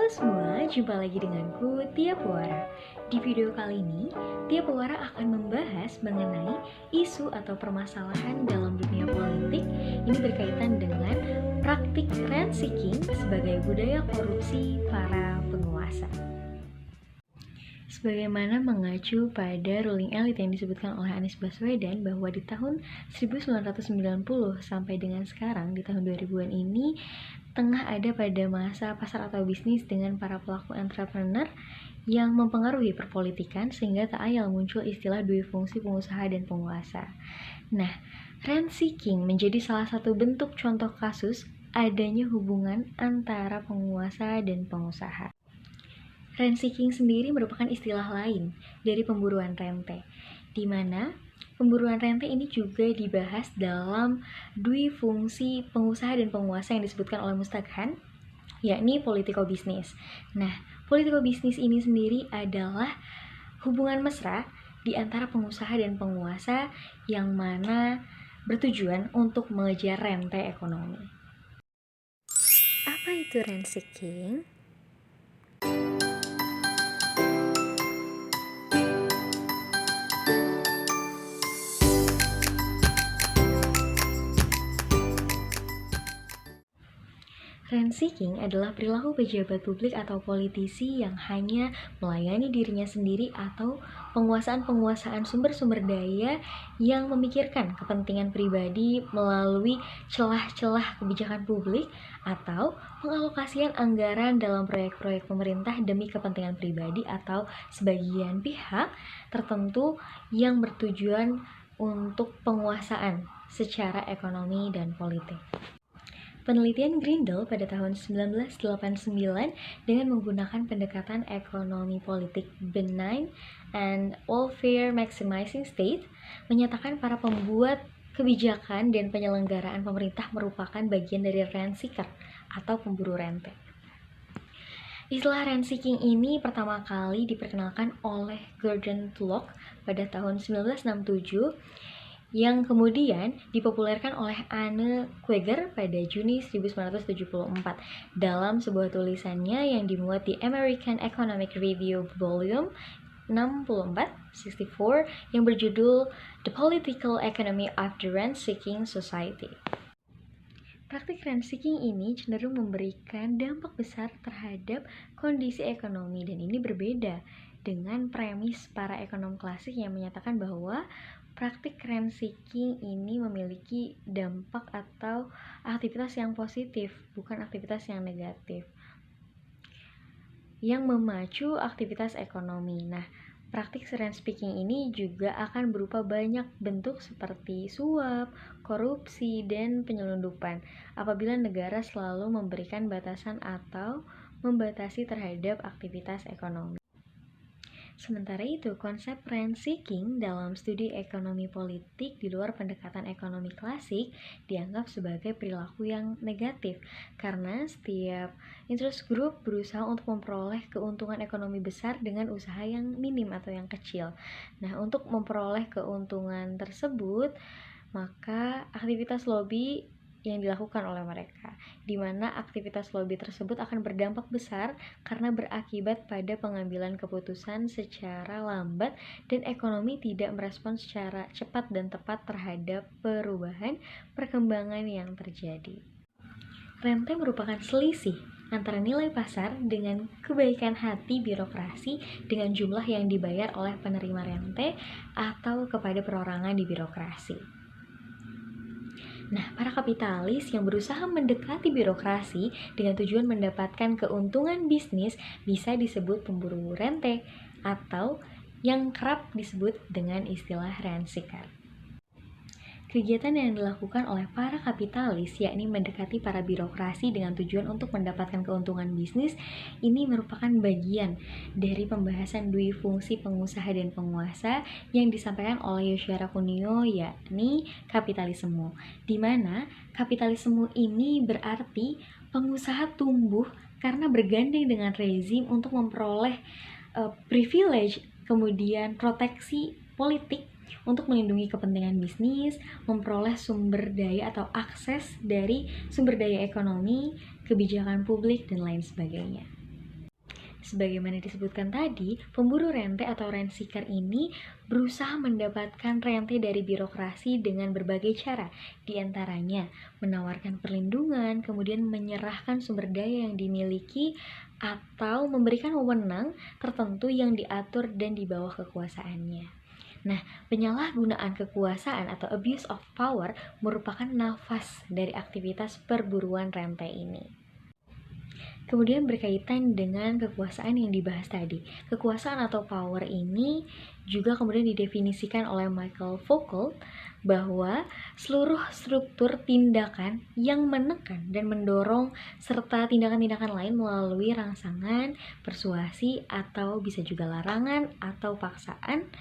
Halo semua, jumpa lagi denganku Tia Puara. Di video kali ini, Tia Puara akan membahas mengenai isu atau permasalahan dalam dunia politik. Ini berkaitan dengan praktik rent seeking sebagai budaya korupsi para penguasa. Sebagaimana mengacu pada ruling elite yang disebutkan oleh Anies Baswedan bahwa di tahun 1990 sampai dengan sekarang di tahun 2000-an ini tengah ada pada masa pasar atau bisnis dengan para pelaku entrepreneur yang mempengaruhi perpolitikan sehingga tak ayal muncul istilah dui fungsi pengusaha dan penguasa. Nah, rent seeking menjadi salah satu bentuk contoh kasus adanya hubungan antara penguasa dan pengusaha. Rent seeking sendiri merupakan istilah lain dari pemburuan rente, di mana pemburuan rente ini juga dibahas dalam dui fungsi pengusaha dan penguasa yang disebutkan oleh Mustaghan, yakni politiko bisnis. Nah, politiko bisnis ini sendiri adalah hubungan mesra di antara pengusaha dan penguasa yang mana bertujuan untuk mengejar rente ekonomi. Apa itu rent seeking? Rent seeking adalah perilaku pejabat publik atau politisi yang hanya melayani dirinya sendiri atau penguasaan-penguasaan sumber-sumber daya yang memikirkan kepentingan pribadi melalui celah-celah kebijakan publik atau pengalokasian anggaran dalam proyek-proyek pemerintah demi kepentingan pribadi atau sebagian pihak tertentu yang bertujuan untuk penguasaan secara ekonomi dan politik. Penelitian Grindel pada tahun 1989 dengan menggunakan pendekatan ekonomi politik benign and welfare maximizing state menyatakan para pembuat kebijakan dan penyelenggaraan pemerintah merupakan bagian dari rent seeker atau pemburu rente. Istilah rent seeking ini pertama kali diperkenalkan oleh Gordon Tulloch pada tahun 1967 yang kemudian dipopulerkan oleh Anne Quager pada Juni 1974 dalam sebuah tulisannya yang dimuat di American Economic Review Volume 64 yang berjudul The Political Economy of the Rent-Seeking Society. Praktik rent seeking ini cenderung memberikan dampak besar terhadap kondisi ekonomi dan ini berbeda dengan premis para ekonom klasik yang menyatakan bahwa praktik rent seeking ini memiliki dampak atau aktivitas yang positif, bukan aktivitas yang negatif, yang memacu aktivitas ekonomi. Nah, praktik rent seeking ini juga akan berupa banyak bentuk seperti suap, korupsi, dan penyelundupan apabila negara selalu memberikan batasan atau membatasi terhadap aktivitas ekonomi. Sementara itu, konsep rent seeking dalam studi ekonomi politik di luar pendekatan ekonomi klasik dianggap sebagai perilaku yang negatif karena setiap interest group berusaha untuk memperoleh keuntungan ekonomi besar dengan usaha yang minim atau yang kecil. Nah, untuk memperoleh keuntungan tersebut, maka aktivitas lobby yang dilakukan oleh mereka, di mana aktivitas lobby tersebut akan berdampak besar karena berakibat pada pengambilan keputusan secara lambat dan ekonomi tidak merespons secara cepat dan tepat terhadap perubahan perkembangan yang terjadi. Rente merupakan selisih antara nilai pasar dengan kebaikan hati birokrasi dengan jumlah yang dibayar oleh penerima rente atau kepada perorangan di birokrasi. Nah, para kapitalis yang berusaha mendekati birokrasi dengan tujuan mendapatkan keuntungan bisnis bisa disebut pemburu rente atau yang kerap disebut dengan istilah rent seeker. Kegiatan yang dilakukan oleh para kapitalis yakni mendekati para birokrasi dengan tujuan untuk mendapatkan keuntungan bisnis ini merupakan bagian dari pembahasan dui fungsi pengusaha dan penguasa yang disampaikan oleh Yoshihara Kunio yakni kapitalisme, di mana kapitalisme ini berarti pengusaha tumbuh karena bergandeng dengan rezim untuk memperoleh privilege, kemudian proteksi politik untuk melindungi kepentingan bisnis, memperoleh sumber daya atau akses dari sumber daya ekonomi, kebijakan publik, dan lain sebagainya. Sebagaimana disebutkan tadi, pemburu rente atau rent seeker ini berusaha mendapatkan rente dari birokrasi dengan berbagai cara, di antaranya menawarkan perlindungan, kemudian menyerahkan sumber daya yang dimiliki, atau memberikan wewenang tertentu yang diatur dan di bawah kekuasaannya. Nah, penyalahgunaan kekuasaan atau abuse of power merupakan nafas dari aktivitas perburuan rente ini. Kemudian berkaitan dengan kekuasaan yang dibahas tadi. Kekuasaan atau power ini juga kemudian didefinisikan oleh Michael Foucault bahwa seluruh struktur tindakan yang menekan dan mendorong serta tindakan-tindakan lain melalui rangsangan, persuasi, atau bisa juga larangan atau paksaan.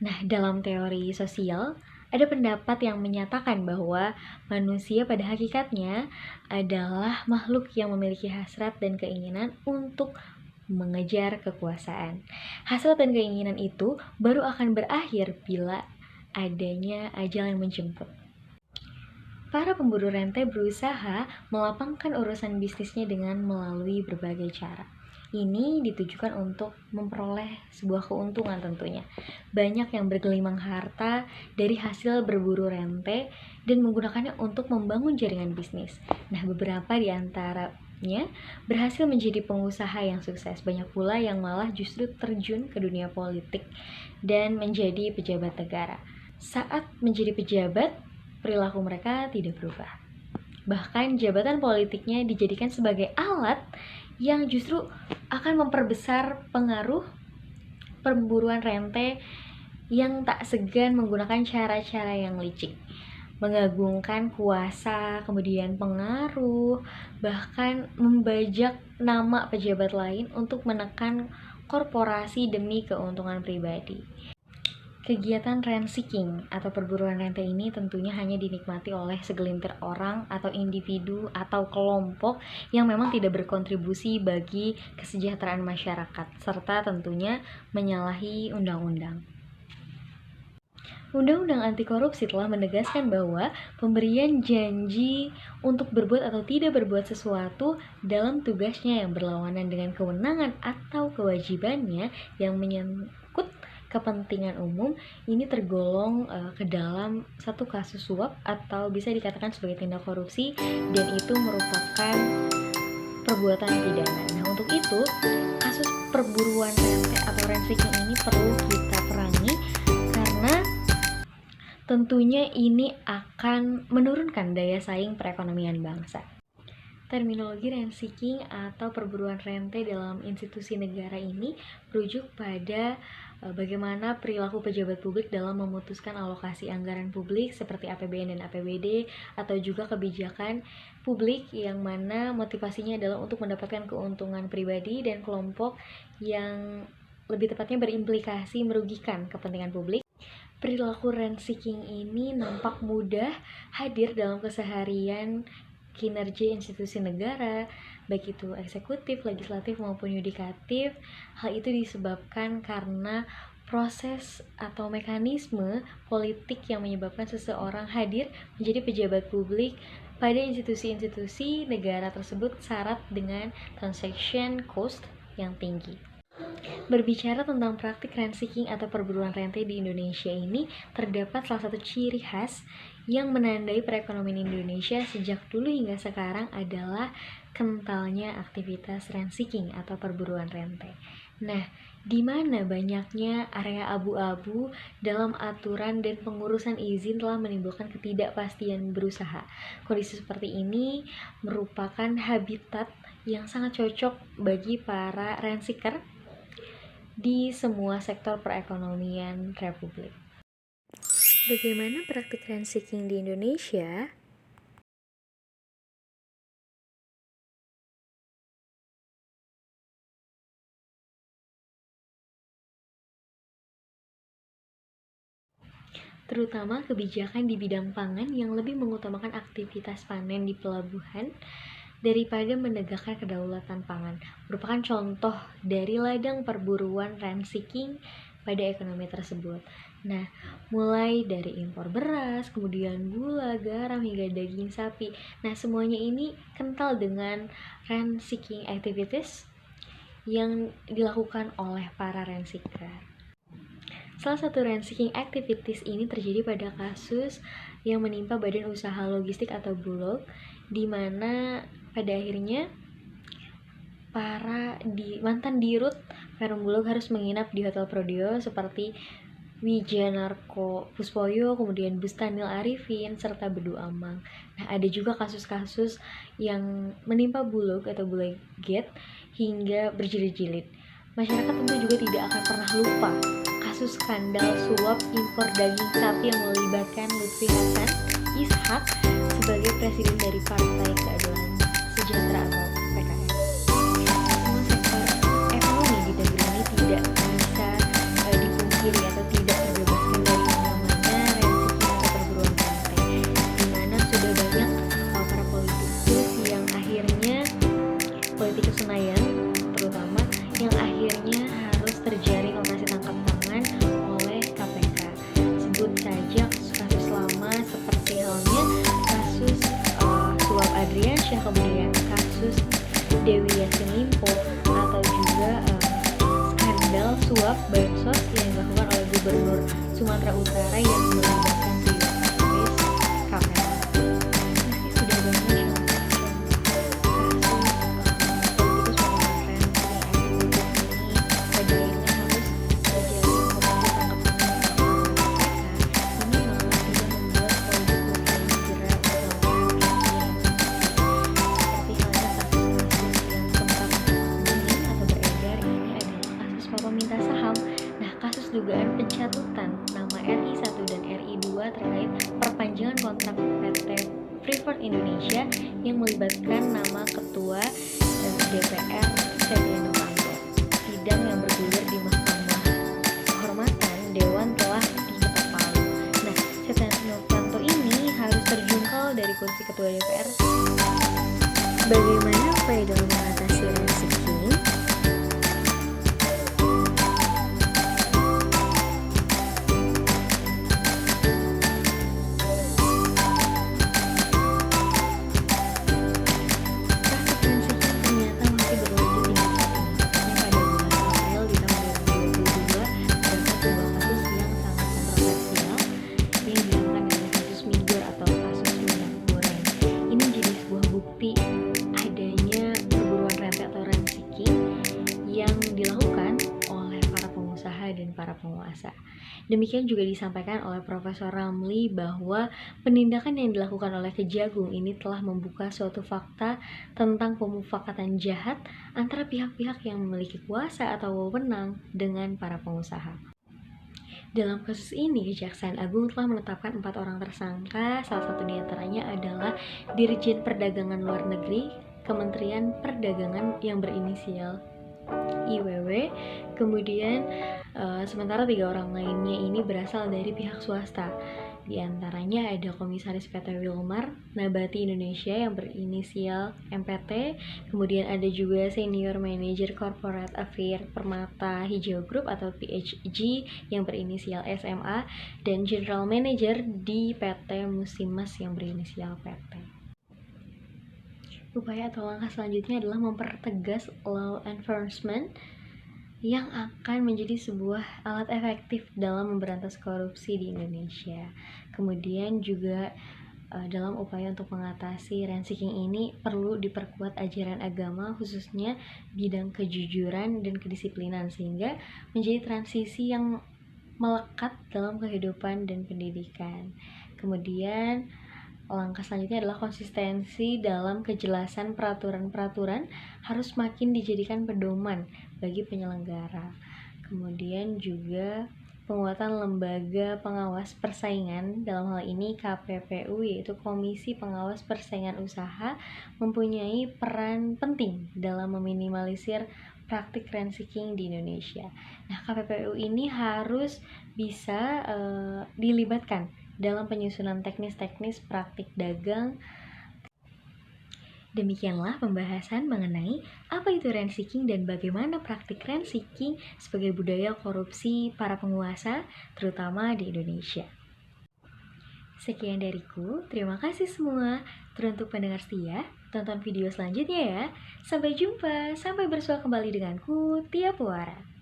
Nah, dalam teori sosial, ada pendapat yang menyatakan bahwa manusia pada hakikatnya adalah makhluk yang memiliki hasrat dan keinginan untuk mengejar kekuasaan. Hasrat dan keinginan itu baru akan berakhir bila adanya ajal yang menjemput. Para pemburu rente berusaha melapangkan urusan bisnisnya dengan melalui berbagai cara. Ini ditujukan untuk memperoleh sebuah keuntungan tentunya. Banyak yang bergelimang harta dari hasil berburu rente dan menggunakannya untuk membangun jaringan bisnis. Nah, beberapa di antaranya berhasil menjadi pengusaha yang sukses. Banyak pula yang malah justru terjun ke dunia politik dan menjadi pejabat negara. Saat menjadi pejabat, perilaku mereka tidak berubah. Bahkan jabatan politiknya dijadikan sebagai alat yang justru akan memperbesar pengaruh pemburuan rente yang tak segan menggunakan cara-cara yang licik, mengagungkan kuasa, kemudian pengaruh, bahkan membajak nama pejabat lain untuk menekan korporasi demi keuntungan pribadi. Kegiatan rent seeking atau perburuan rente ini tentunya hanya dinikmati oleh segelintir orang atau individu atau kelompok yang memang tidak berkontribusi bagi kesejahteraan masyarakat, serta tentunya menyalahi undang-undang. Undang-undang anti korupsi telah menegaskan bahwa pemberian janji untuk berbuat atau tidak berbuat sesuatu dalam tugasnya yang berlawanan dengan kewenangan atau kewajibannya yang menyangkut kepentingan umum ini tergolong ke dalam satu kasus suap atau bisa dikatakan sebagai tindak korupsi, dan itu merupakan perbuatan pidana. Nah, untuk itu kasus perburuan rente atau rent seeking ini perlu kita perangi karena tentunya ini akan menurunkan daya saing perekonomian bangsa. Terminologi rent seeking atau perburuan rente dalam institusi negara ini merujuk pada bagaimana perilaku pejabat publik dalam memutuskan alokasi anggaran publik seperti APBN dan APBD, atau juga kebijakan publik yang mana motivasinya adalah untuk mendapatkan keuntungan pribadi dan kelompok yang lebih tepatnya berimplikasi merugikan kepentingan publik. Perilaku rent seeking ini nampak mudah hadir dalam keseharian kinerja institusi negara, baik itu eksekutif, legislatif maupun yudikatif. Hal itu disebabkan karena proses atau mekanisme politik yang menyebabkan seseorang hadir menjadi pejabat publik pada institusi-institusi negara tersebut syarat dengan transaction cost yang tinggi. Berbicara tentang praktik rent seeking atau perburuan rente di Indonesia ini, terdapat salah satu ciri khas yang menandai perekonomian Indonesia sejak dulu hingga sekarang adalah kentalnya aktivitas rent seeking atau perburuan rente. Nah, di mana banyaknya area abu-abu dalam aturan dan pengurusan izin telah menimbulkan ketidakpastian berusaha. Kondisi seperti ini merupakan habitat yang sangat cocok bagi para rent seeker di semua sektor perekonomian Republik. Bagaimana praktik rent seeking di Indonesia? Terutama kebijakan di bidang pangan yang lebih mengutamakan aktivitas panen di pelabuhan daripada menegakkan kedaulatan pangan, merupakan contoh dari ladang perburuan rent seeking pada ekonomi tersebut. Nah, mulai dari impor beras, kemudian gula, garam, hingga daging sapi. Nah, semuanya ini kental dengan rent seeking activities yang dilakukan oleh para rent seeker. Salah satu rent seeking activities ini terjadi pada kasus yang menimpa badan usaha logistik atau Bulog, di mana pada akhirnya para mantan dirut Perum Bulog harus menginap di Hotel Prodeo seperti Wijanarko Puspoyo, kemudian Bustanil Arifin, serta Bedu Amang. Nah, ada juga kasus-kasus yang menimpa Bulog atau Bulaget hingga berjilid-jilid. Masyarakat tentu juga tidak akan pernah lupa kasus skandal suap impor daging sapi yang melibatkan Lutfi Hasan Ishak sebagai presiden dari Partai Keadilan Sejahtera atau PKS. Semua sektor ekonomi di negeri ini tidak bisa dipungkiri atau tidak terbebaskan dari namanya rent-seeking atau perburuan rantai, di mana sudah banyak para politikus yang akhirnya politikus Senayan terutama yang akhirnya harus terjaring operasi tangkap tangan oleh KPK. Sebut saja kasus lama seperti halnya kasus suap Adriansyah, kemudian kasus Dewi Yassin Limpo, atau juga skandal suap bansos yang dilakukan oleh Gubernur Sumatera Utara yang melibatkan aktivis KPK. Meski sudah banyak dugaan pencatutan nama RI1 dan RI2 terkait perpanjangan kontrak PT Freeport Indonesia yang melibatkan nama Ketua DPR Setia Novanto. Sidang yang bergulir di Mahkamah Kehormatan Dewan telah diketok palu. Nah, Setia Novanto ini harus terjungkal dari kursi Ketua DPR. Bagaimana upaya dalam mengatasi rent seeking? Demikian juga disampaikan oleh Profesor Ramli bahwa penindakan yang dilakukan oleh Kejagung ini telah membuka suatu fakta tentang pemufakatan jahat antara pihak-pihak yang memiliki kuasa atau wewenang dengan para pengusaha. Dalam kasus ini, Kejaksaan Agung telah menetapkan 4 orang tersangka, salah satu diantaranya adalah Dirjen Perdagangan Luar Negeri Kementerian Perdagangan yang berinisial IWW. Kemudian sementara 3 orang lainnya ini berasal dari pihak swasta. Di antaranya ada Komisaris PT Wilmar Nabati Indonesia yang berinisial MPT. Kemudian ada juga Senior Manager Corporate Affairs Permata Hijau Group atau PHG yang berinisial SMA, dan General Manager di PT Musimas yang berinisial PT. Upaya atau langkah selanjutnya adalah mempertegas law enforcement yang akan menjadi sebuah alat efektif dalam memberantas korupsi di Indonesia. Kemudian juga dalam upaya untuk mengatasi rent seeking ini perlu diperkuat ajaran agama, khususnya bidang kejujuran dan kedisiplinan, sehingga menjadi transisi yang melekat dalam kehidupan dan pendidikan. Kemudian langkah selanjutnya adalah konsistensi dalam kejelasan peraturan-peraturan harus makin dijadikan pedoman bagi penyelenggara. Kemudian juga penguatan lembaga pengawas persaingan, dalam hal ini KPPU yaitu Komisi Pengawas Persaingan Usaha, mempunyai peran penting dalam meminimalisir praktik rent seeking di Indonesia. Nah, KPPU ini harus bisa dilibatkan dalam penyusunan teknis-teknis praktik dagang. Demikianlah pembahasan mengenai apa itu rent seeking dan bagaimana praktik rent seeking sebagai budaya korupsi para penguasa, terutama di Indonesia. Sekian dariku, terima kasih semua. Teruntuk pendengar setia, tonton video selanjutnya ya. Sampai jumpa, sampai bersua kembali denganku, Tia Puara.